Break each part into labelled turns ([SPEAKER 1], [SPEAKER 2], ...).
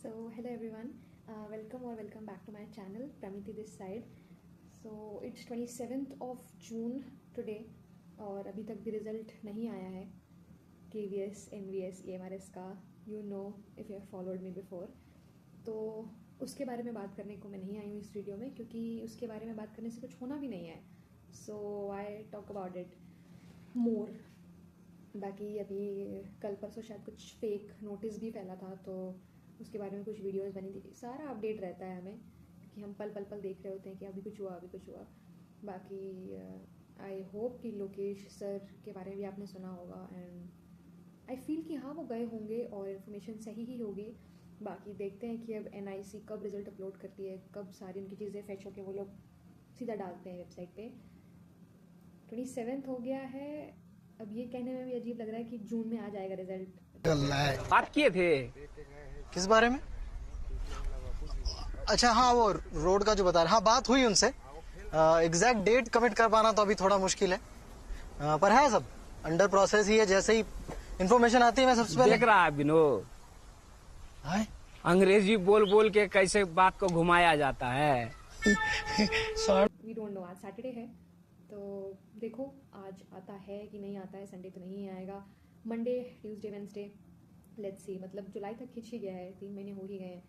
[SPEAKER 1] Hello everyone, welcome back to my channel, Pramiti this side. So it's 27th of June today और अभी तक भी result नहीं आया है KVS, NVS, EMRS का. You know if you have followed me before. तो उसके बारे में बात करने को मैं नहीं आई हूँ इस वीडियो में, क्योंकि उसके बारे में बात करने से कुछ होना भी नहीं है. So I talk about it more. बाकी अभी कल परसों शायद कुछ फेक नोटिस भी फैला था, तो उसके बारे में कुछ वीडियोस बनी थी. सारा अपडेट रहता है हमें कि हम पल पल देख रहे होते हैं कि अभी कुछ हुआ. बाकी आई होप कि लोकेश सर के बारे में भी आपने सुना होगा, एंड आई फील कि हाँ वो गए होंगे और इन्फॉर्मेशन सही ही होगी. बाकी देखते हैं कि अब NIC कब रिज़ल्ट अपलोड करती है, कब सारी उनकी चीज़ें फेच होकर वो लोग सीधा डालते हैं वेबसाइट पे. 27 हो गया है. अब ये कहने में भी अजीब लग रहा है कि जून में आ जाएगा रिजल्ट.
[SPEAKER 2] बात किए थे
[SPEAKER 3] किस बारे में? अच्छा हाँ, वो रोड का जो बता रहे. हाँ, बात हुई उनसे. एग्जैक्ट डेट कमिट कर पाना तो अभी थोड़ा मुश्किल है, पर है सब अंडर प्रोसेस ही है. जैसे ही इंफॉर्मेशन आती है मैं सबसे पहले
[SPEAKER 2] देख रहा है विनोद. अंग्रेजी बोल बोल के कैसे बात को घुमाया जाता है.
[SPEAKER 1] We don't know. आज सैटरडे है तो देखो आज आता है कि नहीं आता है. संडे तो नहीं आएगा. Monday, Tuesday, Wednesday, let's see. मतलब जुलाई तक खिंच ही गया है, 3 महीने हो ही गए हैं.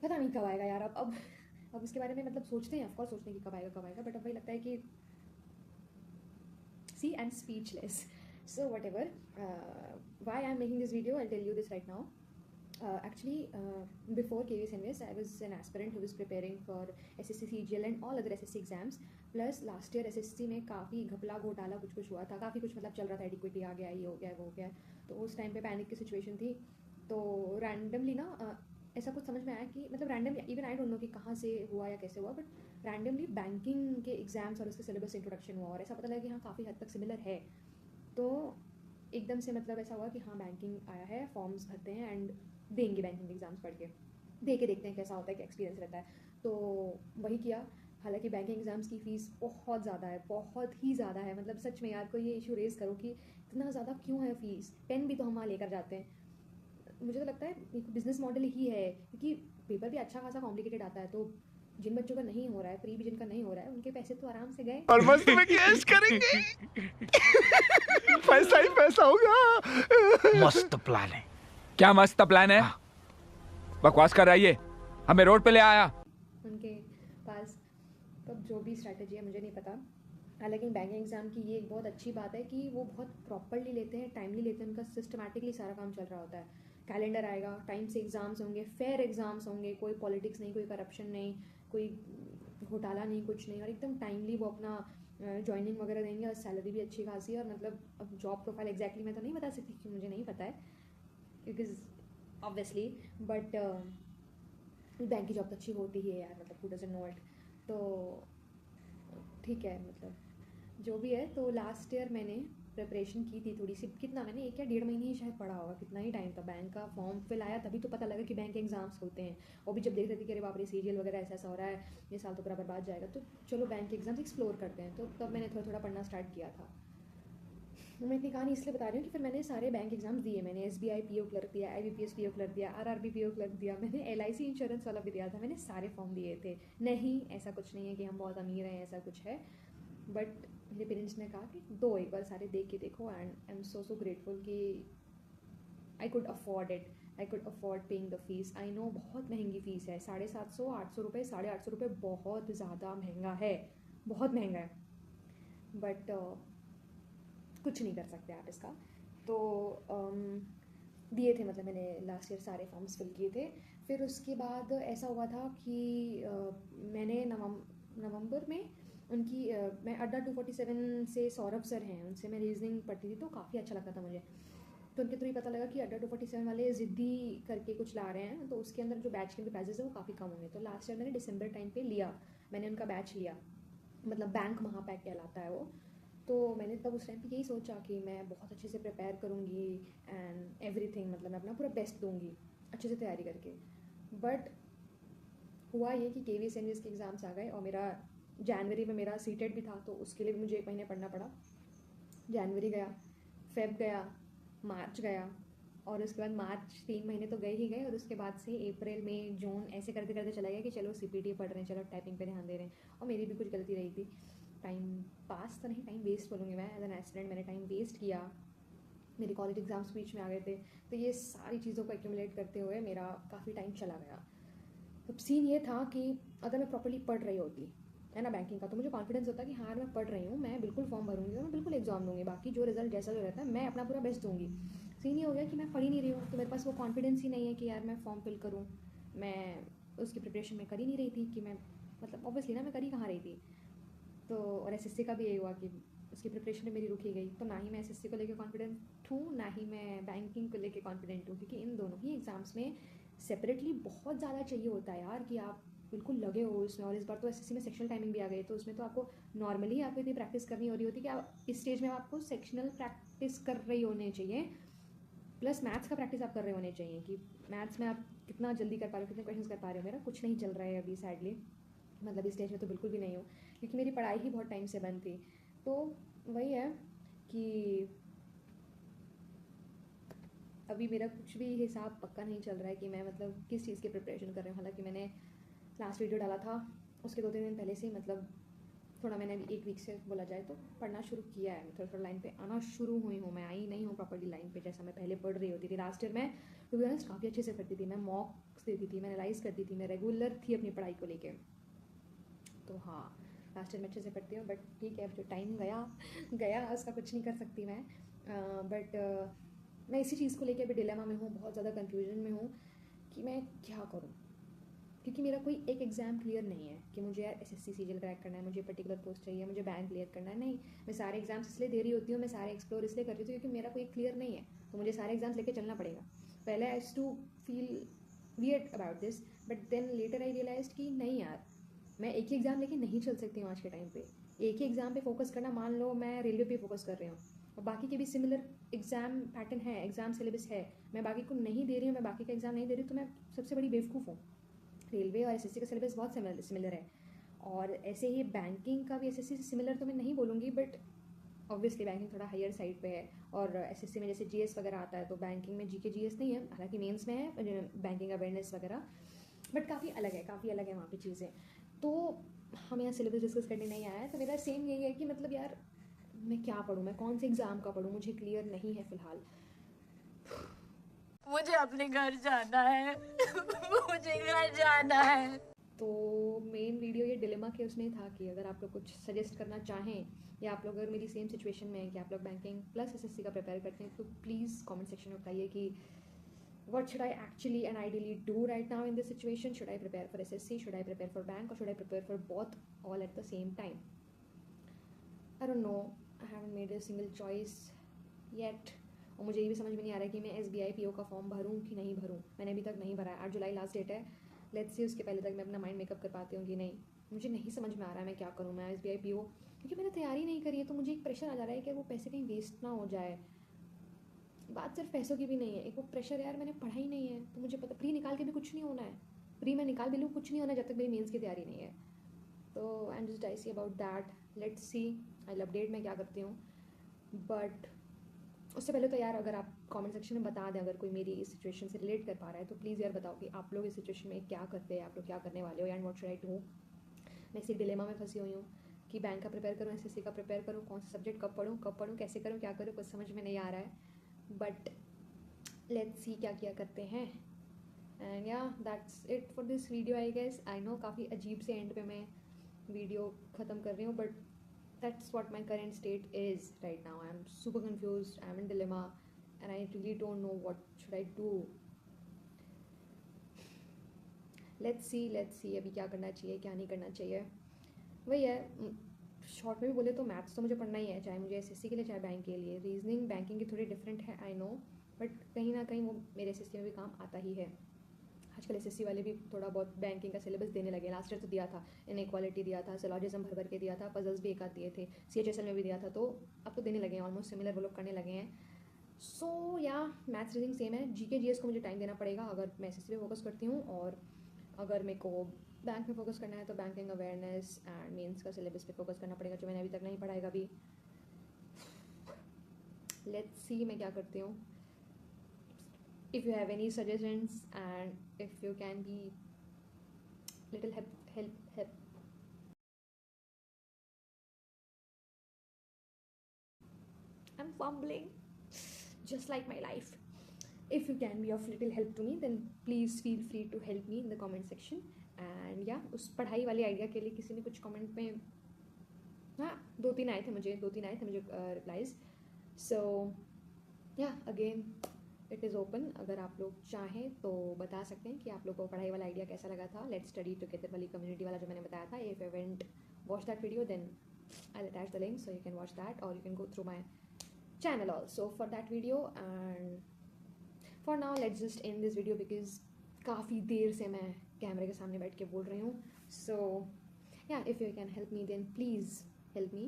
[SPEAKER 1] पता नहीं कब आएगा यार. अब इसके बारे में मतलब सोचते हैं, ऑफकोर्स सोचते हैं कि कब आएगा, बट अब वही लगता है कि see and speechless. So whatever why I am making this video, I tell you this right now. Actually, before KVS NVS, I was an aspirant who was preparing for SSC CGL and all other SSC exams. Plus last year SSC में काफ़ी घपला घोटाला कुछ हुआ था, काफ़ी कुछ मतलब चल रहा था. एडिक्विटी आ गया, ये हो गया, वो हो गया. तो उस टाइम पे पैनिक की सिचुएशन थी. तो रैंडमली ना ऐसा कुछ समझ में आया कि मतलब randomly, even I don't know कि कहाँ से हुआ या कैसे हुआ, बट रैंडमली बैंकिंग के एग्जाम्स और उसके सिलेबस इंट्रोडक्शन हुआ और ऐसा पता लगा कि हाँ काफ़ी हद तक सिमिलर है. तो एकदम से मतलब ऐसा हुआ कि हाँ बैंकिंग आया है, फॉर्म्स भरते हैं एंड देंगे बैंकिंग एग्जाम्स पढ़ के, दे के देखते हैं कैसा होता है, क्या एक्सपीरियंस रहता है. तो वही किया. हालांकि बैंकिंग एग्जाम्स की फ़ीस बहुत ज़्यादा है, बहुत ही ज़्यादा है. मतलब सच में यार कोई ये इशू रेज़ करो कि इतना ज़्यादा क्यों है फ़ीस. पेन भी तो हम वहाँ लेकर जाते हैं. मुझे तो लगता है एक बिजनेस मॉडल ही है, क्योंकि पेपर भी अच्छा खासा कॉम्प्लिकेटेड आता है. तो जिन बच्चों का नहीं हो रहा है, प्री भी जिनका नहीं हो रहा है, उनके पैसे तो आराम से गए
[SPEAKER 2] और मस्त में कैश करेंगे. पैसा ही पैसा होगा.
[SPEAKER 4] मस्त प्लान है.
[SPEAKER 2] क्या मस्त प्लान है. बकवास कर रहा है ये. हमें रोड पे ले आया.
[SPEAKER 1] उनके पास. तब जो भी स्ट्रैटेजी है मुझे नहीं पता. हालांकि बैंकिंग एग्ज़ाम की ये एक बहुत अच्छी बात है कि वो बहुत प्रॉपरली लेते हैं, टाइमली लेते हैं. उनका सिस्टमैटिकली सारा काम चल रहा होता है. कैलेंडर आएगा, टाइम से एग्ज़ाम्स होंगे, फेयर एग्ज़ाम्स होंगे, कोई पॉलिटिक्स नहीं, कोई करप्शन नहीं, कोई घोटाला नहीं, कुछ नहीं. और एकदम टाइमली वो अपना ज्वाइनिंग वगैरह देंगे और सैलरी भी अच्छी खासी है. और मतलब अब जॉब प्रोफाइल एग्जैक्टली मैं तो नहीं बता सकती कि मुझे नहीं पता है, क्योंकि ऑब्वियसली, बट बैंक की जॉब तो अच्छी होती ही है यार. मतलब हू डजंट नो इट. तो ठीक है, मतलब जो भी है. तो लास्ट ईयर मैंने प्रिपरेशन की थी थोड़ी सी. कितना मैंने 1 या 1.5 महीने ही शायद पढ़ा होगा, कितना ही टाइम था. बैंक का फॉर्म फिल आया तभी तो पता लगा कि बैंक के एग्जाम्स होते हैं. और भी जब देख रहे थे कि अरे बाप रे CGL वगैरह ऐसा हो रहा है, ये साल तो पूरा बर्बाद जाएगा, तो चलो बैंक के एग्जाम्स एक्सप्लोर करते हैं. तो तब मैंने थोड़ा थोड़ा पढ़ना स्टार्ट किया था. मैं इतनी कहानी इसलिए बता रही हूँ कि फिर मैंने सारे बैंक एग्जाम्स दिए. मैंने SBI PO क्लर्क दिया, IBPS PO क्लर्क दिया, RRB PO क्लर्क दिया, मैंने LIC इंश्योरेंस वाला भी दिया था. मैंने सारे फॉर्म दिए थे. नहीं ऐसा कुछ नहीं है कि हम बहुत अमीर हैं, ऐसा कुछ है. बट मेरे पेरेंट्स ने कहा कि दो एक बार सारे देख के देखो. And I am so grateful कि I could afford it. I could afford paying the fees. I know बहुत महंगी फ़ीस है. 750, 800 रुपये, 850 रुपये बहुत ज़्यादा महंगा है, बहुत महंगा है. बट कुछ नहीं कर सकते आप इसका. तो दिए थे, मतलब मैंने लास्ट ईयर सारे फॉर्म्स फिल किए थे. फिर उसके बाद ऐसा हुआ था कि मैंने नवंबर में उनकी मैं अड्डा 247 से सौरभ सर हैं, उनसे मैं रीजनिंग पढ़ती थी, तो काफ़ी अच्छा लगता था मुझे. तो उनके थ्रू ही पता लगा कि अड्डा 247 वाले ज़िद्दी करके कुछ ला रहे हैं, तो उसके अंदर जो बैच के प्राइजेस है वो काफ़ी कम होंगे. तो लास्ट ईयर मैंने दिसंबर टाइम पे लिया, मैंने उनका बैच लिया. मतलब बैंक महापैक कहलाता है वो. तो मैंने तब उस टाइम पे यही सोचा कि मैं बहुत अच्छे से प्रिपेयर करूँगी एंड एवरीथिंग. मतलब मैं अपना पूरा बेस्ट दूँगी अच्छे से तैयारी करके. बट हुआ ये कि KVS NVS के एग्ज़ाम्स आ गए और मेरा जनवरी में मेरा सीटेट भी था, तो उसके लिए भी मुझे 1 महीने पढ़ना पड़ा. जनवरी गया, फेब गया, मार्च गया और उसके बाद मार्च 3 महीने तो गए ही गए, और उसके बाद से अप्रैल मई जून ऐसे करते करते चला गया कि चलो CPT पढ़ रहे हैं, चलो टाइपिंग पे ध्यान दे रहे हैं। और मेरी भी कुछ गलती रही थी, टाइम पास तो नहीं, टाइम वेस्ट बोलूँगी मैं। एज एन एस्टूडेंट मैंने टाइम वेस्ट किया, मेरे कॉलेज एग्जाम्स बीच में आ गए थे, तो ये सारी चीज़ों को एक्यूमुलेट करते हुए मेरा काफ़ी टाइम चला गया। अब सीन ये था कि अगर मैं प्रॉपर्ली पढ़ रही होती है ना बैंकिंग का, तो मुझे कॉन्फिडेंस होता कि हाँ मैं पढ़ रही हूँ, मैं बिल्कुल फॉर्म भरूंगी और मैं बिल्कुल एग्जाम दूंगी, बाकी जो रिजल्ट जैसा जो रहता है मैं अपना पूरा बेस्ट दूंगी। सीन ये हो गया कि मैं पढ़ ही नहीं रही हूँ, तो मेरे पास वो कॉन्फिडेंस ही नहीं है कि यार मैं फॉर्म फिल करूँ। मैं उसकी प्रिपरेशन में कर ही नहीं रही थी कि मैं, मतलब ऑब्वियसली ना मैं कर ही कहाँ रही थी। तो और SSC का भी यही हुआ कि उसकी प्रिपरेशन में मेरी रुकी गई, तो ना ही मैं SSC को लेकर कॉन्फिडेंट हूँ, ना ही मैं बैंकिंग को लेकर कॉन्फिडेंट हूँ, क्योंकि इन दोनों ही एग्ज़ाम्स में सेपरेटली बहुत ज़्यादा चाहिए होता है यार कि आप बिल्कुल लगे हो इसमें। और इस बार तो SSC में सेक्शनल टाइमिंग भी आ गई, तो उसमें तो आपको नॉर्मली आपको इतनी प्रैक्टिस करनी हो रही होती है कि आप इस स्टेज में आपको सेक्शनल प्रैक्टिस कर रही होने चाहिए, प्लस मैथ्स का प्रैक्टिस आप कर रहे होने चाहिए कि मैथ्स में आप कितना जल्दी कर पा रहे हो, कितने क्वेश्चन कर पा रहे हो। मेरा कुछ नहीं चल रहा है अभी सैडली, मतलब इस स्टेज में तो बिल्कुल भी नहीं हो, क्योंकि मेरी पढ़ाई ही बहुत टाइम से बंद थी। तो वही है कि अभी मेरा कुछ भी हिसाब पक्का नहीं चल रहा है कि मैं मतलब किस चीज़ की प्रिपरेशन कर रही हूँ। हालांकि मैंने लास्ट वीडियो डाला था उसके 2-3 दिन पहले से ही, मतलब थोड़ा मैंने अभी 1 वीक से बोला जाए तो पढ़ना शुरू किया है, थोड़ा थोड़ा लाइन पे आना शुरू हुई हूँ। मैं आई नहीं हूँ प्रॉपर्ली लाइन पे जैसा मैं पहले पढ़ रही होती थी। लास्ट ईयर मैं टू बी ऑनेस्ट काफ़ी अच्छे से पढ़ती थी, मैं मॉक्स देती थी, मैं एनालाइज करती थी, मैं रेगुलर थी अपनी पढ़ाई को लेके। तो हाँ, लास्ट ईयर में अच्छे से पढ़ती हूँ, बट ठीक है अब जो टाइम गया गया उसका कुछ नहीं कर सकती मैं। बट मैं इसी चीज़ को लेके अभी डिलेमा में हूँ, बहुत ज़्यादा कन्फ्यूजन में हूँ कि मैं क्या करूँ, क्योंकि मेरा कोई एक एग्ज़ाम क्लियर नहीं है कि मुझे यार SSC CGL क्रैक करना है, मुझे पर्टिकुलर पोस्ट चाहिए, मुझे बैंक क्लियर करना है। नहीं, मैं सारे एग्जाम्स इसलिए दे रही होती हूँ, मैं सारे एक्सप्लोर इसलिए कर रही होती हूँ क्योंकि मेरा कोई क्लियर नहीं है, तो मुझे सारे एग्जाम्स लेके चलना पड़ेगा। पहले I used to feel weird about this, but then later I realized कि नहीं यार, मैं एक ही एग्ज़ाम लेके नहीं चल सकती हूँ आज के टाइम पे। एक ही एग्ज़ाम पे फोकस करना, मान लो मैं रेलवे पे फोकस कर रही हूँ और बाकी के भी सिमिलर एग्ज़ाम पैटर्न है, एग्ज़ाम सिलेबस है, मैं बाकी को नहीं दे रही हूँ, मैं बाकी का एग्ज़ाम नहीं दे रही हूँ, तो मैं सबसे बड़ी बेवकूफ़ हूँ। रेलवे और SSC का सिलेबस बहुत सिमिलर है, और ऐसे ही बैंकिंग का भी SSC से सिमिलर तो मैं नहीं बोलूँगी, बट ऑब्वियसली बैंकिंग थोड़ा हायर साइड पे है। और SSC में जैसे GS वगैरह आता है, तो बैंकिंग में GK GS नहीं है, हालांकि मेंस में है बैंकिंग अवेयरनेस वगैरह, बट काफ़ी अलग है वहाँ पे चीज़ें। तो हम यहाँ सिलेबस डिस्कस करने नहीं आया है, तो मेरा सेम यही है कि मतलब यार मैं क्या पढूँ, मैं कौन से एग्ज़ाम का पढूँ, मुझे क्लियर नहीं है फ़िलहाल।
[SPEAKER 4] मुझे अपने घर जाना है मुझे घर जाना है।
[SPEAKER 1] तो मेन वीडियो ये डिलेमा के उसमें था कि अगर आप लोग कुछ सजेस्ट करना चाहें, या आप लोग अगर मेरी सेम सिचुएशन में हैं कि आप लोग बैंकिंग प्लस SSC का प्रिपेयर करते हैं, तो प्लीज़ कमेंट सेक्शन में बताइए कि what should I actually and ideally do right now in this situation? Should I prepare for SSC? Should I prepare for bank? Or should I prepare for both all at the same time? I don't know. I haven't made a single choice yet. और मुझे ये भी समझ में नहीं आ रहा है कि मैं SBI PO का फॉर्म भरूँ कि नहीं भरूँ। मैंने अभी तक नहीं भरा है। 8 जुलाई लास्ट डेट है। लेट्स सी उसके पहले तक मैं अपना माइंड मेकअप कर पाती हूँ कि नहीं। मुझे नहीं समझ में आ रहा है मैं क्या करूँ। मैं SBI PO क्योंकि मैंने तैयारी नहीं करी है, तो मुझे एक प्रेशर आ जा रहा है कि वो पैसे कहीं वेस्ट ना हो जाए। बात सिर्फ पैसों की भी नहीं है, एक वो प्रेशर यार मैंने पढ़ा ही नहीं है, तो मुझे पता प्री निकाल के भी कुछ नहीं होना है। प्री मैं निकाल भी लूँ कुछ नहीं होना जब तक मेरी मेंस की तैयारी नहीं है। तो I am just dicey about that. Let's see, I will update मैं क्या करती हूँ। बट उससे पहले तो यार अगर आप कमेंट सेक्शन में बता दें, अगर कोई मेरी इस सिचुएशन से रिलेट कर पा रहा है, तो प्लीज़ यार बताओ कि आप लोग इस सिचुएशन में क्या करते हैं, आप लोग क्या करने वाले हो, and what should I do. मैं इसी डिलेमा में फंसी हुई हूँ कि बैंक का प्रिपेयर करूँ, SSC का प्रिपेयर करूँ, कौन सा सब्जेक्ट कब पढ़ूँ, कैसे करूँ, क्या करूँ, कुछ समझ में नहीं आ रहा है। बट लेट्स सी क्या करते हैं। एंड या that's it for this video I guess. I know काफ़ी अजीब से एंड पे मैं वीडियो ख़त्म कर रही हूँ, but that's what my current state is right now. I'm super confused, I'm in dilemma, and I really don't know what should I do. Let's see अभी क्या करना चाहिए, क्या नहीं करना चाहिए। वही है, शॉर्ट में भी बोले तो मैथ्स तो मुझे पढ़ना ही है, चाहे मुझे SSC के लिए चाहे बैंक के लिए। रीजनिंग बैंकिंग की थोड़ी डिफरेंट है, आई नो, बट कहीं ना कहीं वो मेरे SSC में भी काम आता ही है। आजकल SSC वाले भी थोड़ा बहुत बैंकिंग का सिलेबस देने लगे। लास्ट ईयर तो दिया था, इनइक्वालिटी दिया था, सिलॉजिज्म भर के दिया था, पजल्स भी एक आध दिए थे, CHSL में भी दिया था, तो अब तो देने लगे हैं, ऑलमोस्ट सिमिलर वो लोग करने लगे हैं। सो या मैथ्स रीजनिंग सेम है। GK GS को मुझे टाइम देना पड़ेगा अगर मैं SSC पे फोकस करती हूँ, और अगर मेरे को बैंक में फोकस करना है तो बैंकिंग अवेयरनेस एंड मेंस का सिलेबस पे फोकस करना पड़ेगा, जो मैंने अभी तक नहीं पढ़ाएगा अभी। लेट्स सी मैं क्या करती हूँ। if you have any suggestions, and if you can be little help. I'm fumbling, just like my life. If you can be of little help to me, then please feel free to help me in the comment section. And yeah, उस पढ़ाई वाले idea के लिए किसी ने कुछ comment में, हाँ, दो तीन आए थे मुझे रिप्लाइज. सो या अगेन इट इज़ ओपन. अगर आप लोग चाहें तो बता सकते हैं कि आप लोग को पढ़ाई वाला आइडिया कैसा लगा था. लेट्स स्टडी टुगेदर वाली कम्युनिटी वाला जो मैंने बताया था. If you haven't watch that video, then I'll attach the link so you can watch that, or you can go through my channel also for that video. And for now let's just end this video because काफ़ी देर से मैं कैमरे के सामने बैठ के बोल रही हूँ. So yeah, if you can help me, then please help me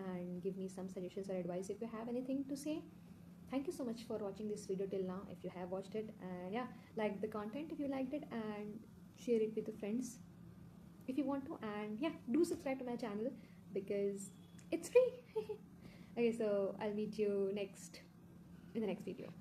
[SPEAKER 1] and give me some suggestions or advice if you have anything to say. Thank you so much for watching this video till now, if you have watched it. And yeah, like the content if you liked it, and share it with your friends if you want to. And yeah, do subscribe to my channel because it's free. Okay, so I'll meet you in the next video.